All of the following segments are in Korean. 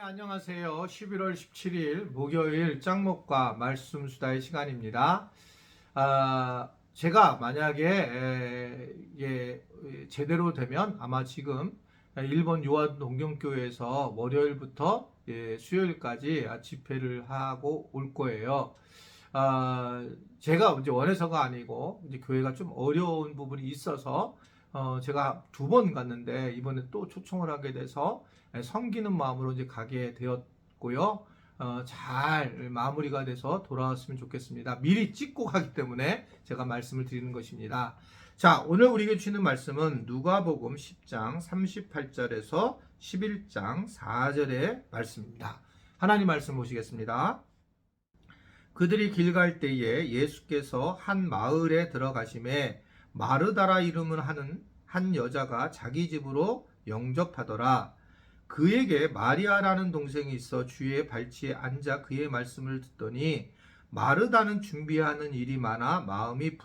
안녕하세요. 11월 17일 목요일 짱목과 말씀 수다의 시간입니다. 제가 만약에 제대로 되면 아마 지금 일본 요한 농경교회에서 월요일부터 수요일까지 집회를 하고 올 거예요. 제가 이제 원해서가 아니고 이제 교회가 좀 어려운 부분이 있어서 제가 2번 갔는데 이번에 또 초청을 하게 돼서 섬기는 마음으로 이제 가게 되었고요. 잘 마무리가 돼서 돌아왔으면 좋겠습니다. 미리 찍고 가기 때문에 제가 말씀을 드리는 것입니다. 자, 오늘 우리에게 주시는 말씀은 누가복음 10장 38절에서 11장 4절의 말씀입니다. 하나님 말씀 보시겠습니다. 그들이 길 갈 때에 예수께서 한 마을에 들어가심에 마르다라 이름을 하는 한 여자가 자기 집으로 영접하더라. 그에게 마리아라는 동생이 있어 주의 발치에 앉아 그의 말씀을 듣더니 마르다는 준비하는 일이 많아 마음이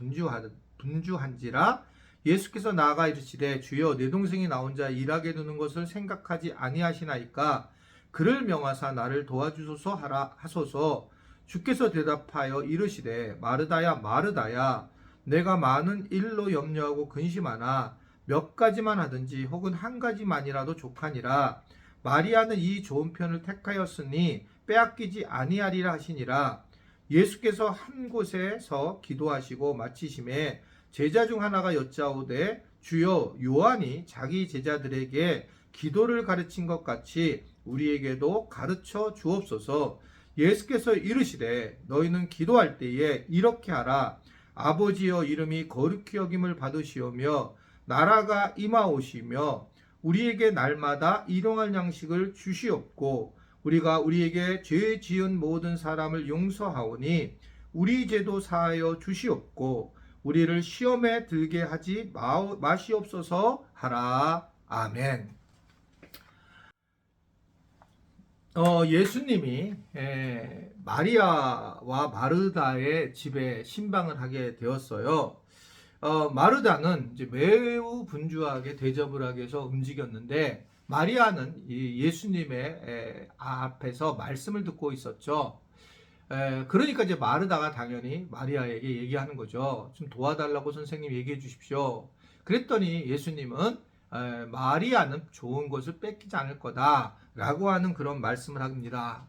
분주한지라. 예수께서 나아가 이르시되 주여 내 동생이 나 혼자 일하게 두는 것을 생각하지 아니하시나이까. 그를 명하사 나를 도와주소서 하소서. 주께서 대답하여 이르시되 마르다야 마르다야, 내가 많은 일로 염려하고 근심하나 몇 가지만 하든지 혹은 한 가지만이라도 족하니라. 마리아는 이 좋은 편을 택하였으니 빼앗기지 아니하리라 하시니라. 예수께서 한 곳에서 기도하시고 마치심에 제자 중 하나가 여짜오되 주여 요한이 자기 제자들에게 기도를 가르친 것 같이 우리에게도 가르쳐 주옵소서. 예수께서 이르시되 너희는 기도할 때에 이렇게 하라. 아버지여, 이름이 거룩히 여김을 받으시오며 나라가 임하오시며 우리에게 날마다 일용할 양식을 주시옵고 우리가 우리에게 죄 지은 모든 사람을 용서하오니 우리 죄도 사하여 주시옵고 우리를 시험에 들게 하지 마시옵소서 하라. 아멘. 예수님이 마리아와 마르다의 집에 신방을 하게 되었어요. 마르다는 이제 매우 분주하게 대접을 하기 위해서 움직였는데 마리아는 예수님의 앞에서 말씀을 듣고 있었죠. 그러니까 이제 마르다가 당연히 마리아에게 얘기하는 거죠. 좀 도와달라고 선생님 얘기해 주십시오. 그랬더니 예수님은 마리아는 좋은 것을 뺏기지 않을 거다 라고 하는 그런 말씀을 합니다.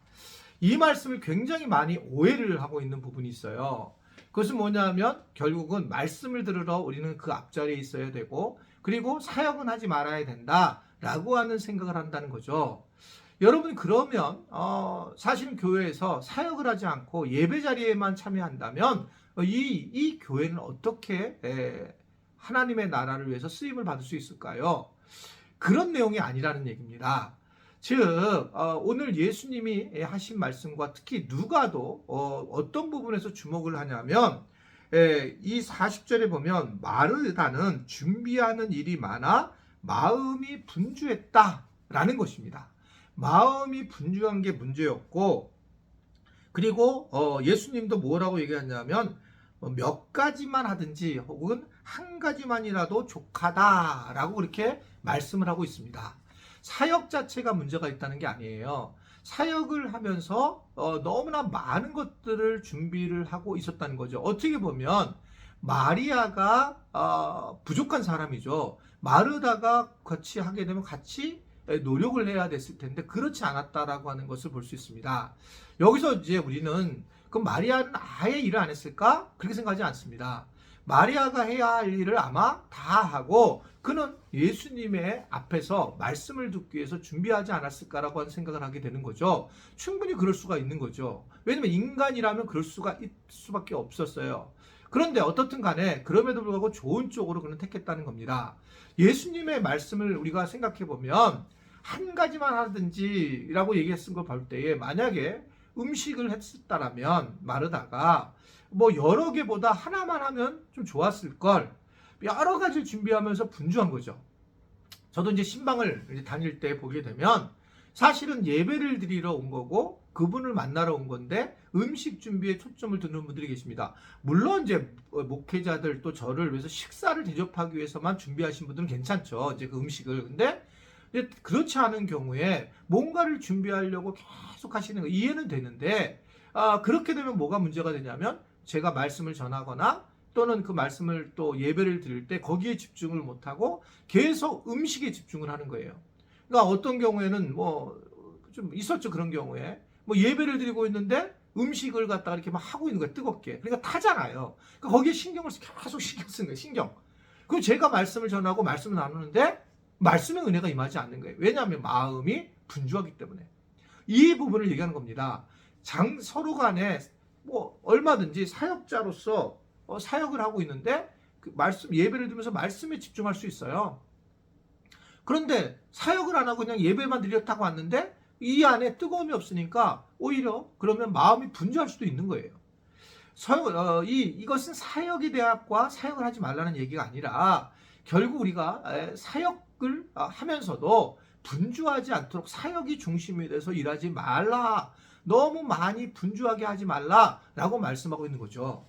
이 말씀을 굉장히 많이 오해를 하고 있는 부분이 있어요. 그것은 뭐냐면 결국은 말씀을 들으러 우리는 그 앞자리에 있어야 되고 그리고 사역은 하지 말아야 된다 라고 하는 생각을 한다는 거죠. 여러분, 그러면 사실은 교회에서 사역을 하지 않고 예배 자리에만 참여한다면 이 교회는 어떻게 하나님의 나라를 위해서 쓰임을 받을 수 있을까요? 그런 내용이 아니라는 얘기입니다. 즉 오늘 예수님이 하신 말씀과 특히 누가도 어떤 부분에서 주목을 하냐면 이 40절에 보면 마르다는 준비하는 일이 많아 마음이 분주했다라는 것입니다. 마음이 분주한 게 문제였고, 그리고 예수님도 뭐라고 얘기하냐면 몇 가지만 하든지 혹은 한 가지만이라도 족하다라고 그렇게 말씀을 하고 있습니다. 사역 자체가 문제가 있다는 게 아니에요. 사역을 하면서 너무나 많은 것들을 준비를 하고 있었다는 거죠. 어떻게 보면 마리아가 부족한 사람이죠. 마르다가 같이 하게 되면 같이 노력을 해야 됐을 텐데 그렇지 않았다라고 하는 것을 볼 수 있습니다. 여기서 이제 우리는 그럼 마리아는 아예 일을 안 했을까? 그렇게 생각하지 않습니다. 마리아가 해야 할 일을 아마 다 하고 그는 예수님의 앞에서 말씀을 듣기 위해서 준비하지 않았을까라고 하는 생각을 하게 되는 거죠. 충분히 그럴 수가 있는 거죠. 왜냐면 인간이라면 그럴 수가 있을 수밖에 없었어요. 그런데 어떻든 간에 그럼에도 불구하고 좋은 쪽으로 그는 택했다는 겁니다. 예수님의 말씀을 우리가 생각해 보면 한 가지만 하든지 라고 얘기했은 걸 볼 때에 만약에 음식을 했었다라면 마르다가 뭐 여러 개보다 하나만 하면 좀 좋았을 걸 여러 가지를 준비하면서 분주한 거죠. 저도 이제 신방을 이제 다닐 때 보게 되면 사실은 예배를 드리러 온 거고 그분을 만나러 온 건데 음식 준비에 초점을 두는 분들이 계십니다. 물론 이제 목회자들 또 저를 위해서 식사를 대접하기 위해서만 준비하신 분들은 괜찮죠. 이제 그 음식을. 근데 근데 그렇지 않은 경우에 뭔가를 준비하려고 계속 하시는 거 이해는 되는데, 그렇게 되면 뭐가 문제가 되냐면 제가 말씀을 전하거나 또는 그 말씀을 또 예배를 드릴 때 거기에 집중을 못하고 계속 음식에 집중을 하는 거예요. 그러니까 어떤 경우에는 뭐 좀 있었죠. 그런 경우에 뭐 예배를 드리고 있는데 음식을 갖다가 이렇게 막 하고 있는 거예요. 뜨겁게. 그러니까 타잖아요. 그러니까 거기에 계속 신경 쓰는 거예요. 신경. 그럼 제가 말씀을 전하고 말씀을 나누는데 말씀의 은혜가 임하지 않는 거예요. 왜냐하면 마음이 분주하기 때문에. 이 부분을 얘기하는 겁니다. 서로 간에 뭐 얼마든지 사역자로서 사역을 하고 있는데 그 말씀 예배를 드리면서 말씀에 집중할 수 있어요. 그런데 사역을 안 하고 그냥 예배만 드렸다고 왔는데 이 안에 뜨거움이 없으니까 오히려 그러면 마음이 분주할 수도 있는 거예요. 이것은 사역의 대학과 사역을 하지 말라는 얘기가 아니라 결국 우리가 사역을 하면서도 분주하지 않도록 사역이 중심이 돼서 일하지 말라. 너무 많이 분주하게 하지 말라라고 말씀하고 있는 거죠.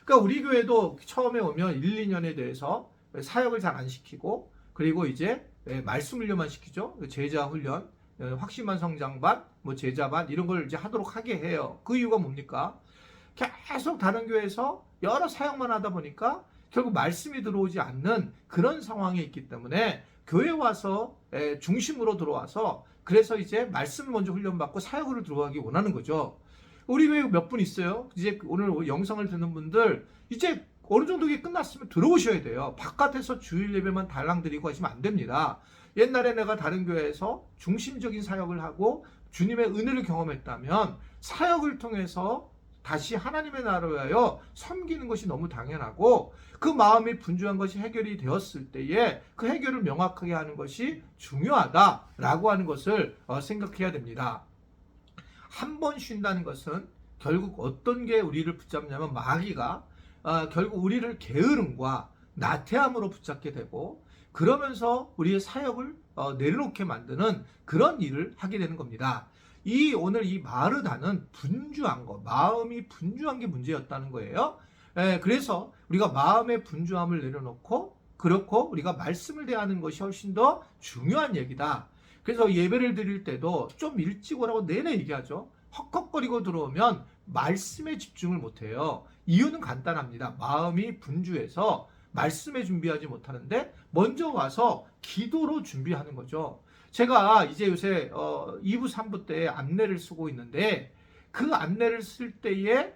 그러니까 우리 교회도 처음에 오면 1, 2년에 대해서 사역을 잘 안 시키고 그리고 이제 말씀 훈련만 시키죠. 제자 훈련, 확신만 성장반, 뭐 제자반 이런 걸 이제 하도록 하게 해요. 그 이유가 뭡니까? 계속 다른 교회에서 여러 사역만 하다 보니까 결국 말씀이 들어오지 않는 그런 상황에 있기 때문에 교회 와서 중심으로 들어와서 그래서 이제 말씀을 먼저 훈련받고 사역으로 들어가기 원하는 거죠. 우리 교회 몇 분 있어요. 이제 오늘 영상을 듣는 분들 이제 어느 정도 끝났으면 들어오셔야 돼요. 바깥에서 주일 예배만 달랑 드리고 하시면 안 됩니다. 옛날에 내가 다른 교회에서 중심적인 사역을 하고 주님의 은혜를 경험했다면 사역을 통해서 다시 하나님의 나라를 위하여 섬기는 것이 너무 당연하고 그 마음이 분주한 것이 해결이 되었을 때에 그 해결을 명확하게 하는 것이 중요하다라고 하는 것을 생각해야 됩니다. 한 번 쉰다는 것은 결국 어떤 게 우리를 붙잡냐면 마귀가 결국 우리를 게으름과 나태함으로 붙잡게 되고 그러면서 우리의 사역을 내려놓게 만드는 그런 일을 하게 되는 겁니다. 오늘 이 마르다는 분주한 거, 마음이 분주한 게 문제였다는 거예요. 그래서 우리가 마음의 분주함을 내려놓고 그렇고 우리가 말씀을 대하는 것이 훨씬 더 중요한 얘기다. 그래서 예배를 드릴 때도 좀 일찍 오라고 내내 얘기하죠. 헉헉거리고 들어오면 말씀에 집중을 못해요. 이유는 간단합니다. 마음이 분주해서 말씀에 준비하지 못하는데 먼저 와서 기도로 준비하는 거죠. 제가 이제 요새 2부 3부 때 안내를 쓰고 있는데 그 안내를 쓸 때에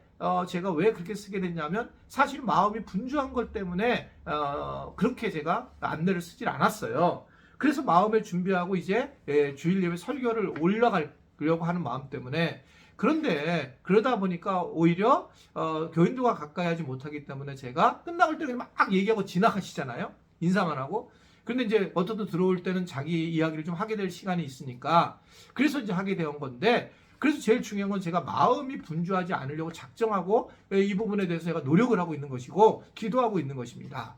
제가 왜 그렇게 쓰게 됐냐면 사실 마음이 분주한 것 때문에 그렇게 제가 안내를 쓰질 않았어요. 그래서 마음을 준비하고 이제 주일 예배 설교를 올라가려고 하는 마음 때문에 그런데 그러다 보니까 오히려 교인들과 가까이 하지 못하기 때문에 제가 끝나갈 때 그냥 막 얘기하고 지나가시잖아요. 인사만 하고. 그런데 이제 어떤 들어올 때는 자기 이야기를 좀 하게 될 시간이 있으니까 그래서 이제 하게 된 건데 그래서 제일 중요한 건 제가 마음이 분주하지 않으려고 작정하고 이 부분에 대해서 제가 노력을 하고 있는 것이고 기도하고 있는 것입니다.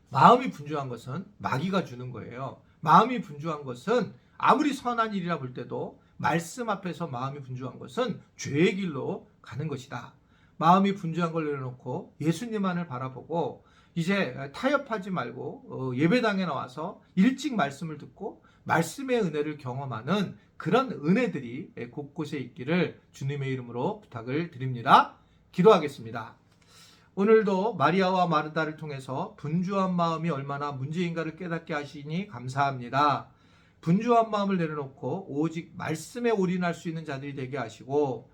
마음이 분주한 것은 마귀가 주는 거예요. 마음이 분주한 것은 아무리 선한 일이라 볼 때도 말씀 앞에서 마음이 분주한 것은 죄의 길로 가는 것이다. 마음이 분주한 걸 내려놓고 예수님만을 바라보고 이제 타협하지 말고 예배당에 나와서 일찍 말씀을 듣고 말씀의 은혜를 경험하는 그런 은혜들이 곳곳에 있기를 주님의 이름으로 부탁을 드립니다. 기도하겠습니다. 오늘도 마리아와 마르다를 통해서 분주한 마음이 얼마나 문제인가를 깨닫게 하시니 감사합니다. 분주한 마음을 내려놓고 오직 말씀에 올인할 수 있는 자들이 되게 하시고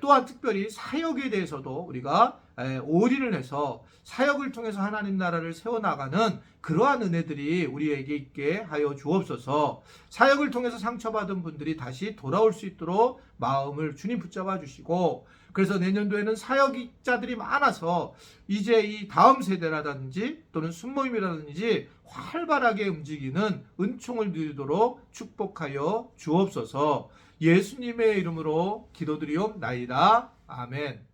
또한 특별히 사역에 대해서도 우리가 올인을 해서 사역을 통해서 하나님 나라를 세워나가는 그러한 은혜들이 우리에게 있게 하여 주옵소서. 사역을 통해서 상처받은 분들이 다시 돌아올 수 있도록 마음을 주님 붙잡아 주시고 그래서 내년도에는 사역자들이 많아서 이제 이 다음 세대라든지 또는 순모임이라든지 활발하게 움직이는 은총을 누리도록 축복하여 주옵소서. 예수님의 이름으로 기도드리옵나이다. 아멘.